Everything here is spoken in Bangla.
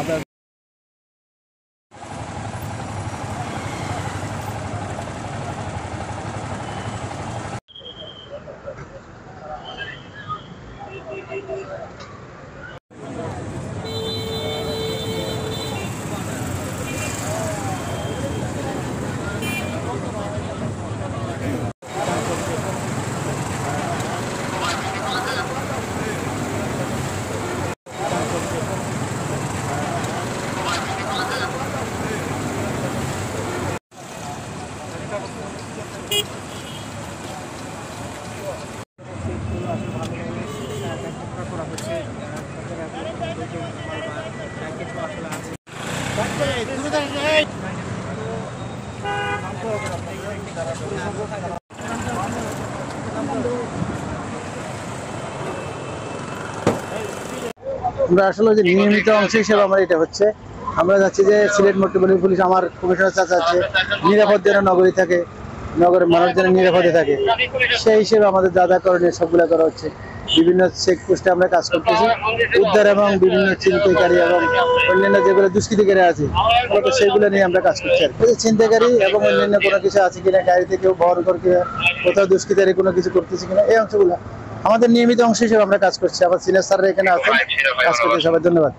আপনার আমরা আসলে যে নিয়মিত অংশ হিসেবে আমার এটা হচ্ছে, আমরা যাচ্ছি যে সিলেট মেট্রোপলিটন পুলিশ আমার কমিশনার চাচা আছে নিরাপদ যেন নগরী থাকে, নগরের মানুষ যেন নিরাপদে থাকে, সেই হিসেবে আমাদের যা যা করণীয় সবগুলো করা হচ্ছে। বিভিন্ন চেকপোস্টে আমরা কাজ করতেছি, উদ্ধার এবং বিভিন্ন ছিনতাইকারী এবং অন্যান্য যেগুলো দুষ্কৃতিকারী আছে সেগুলো নিয়ে আমরা কাজ করছি। ছিনতাইকারী এবং অন্যান্য কোনো কিছু আছে কিনা, গাড়িতে কেউ বহন করে কিনা, কোথাও দুষ্কৃতিকারী কোনো কিছু করতেছে কিনা, এই অংশগুলো আমাদের নিয়মিত অংশ হিসেবে আমরা কাজ করছি। আবার সিনিয়র স্যাররা এখানে আছেন, কাজ করতে সবাই ধন্যবাদ।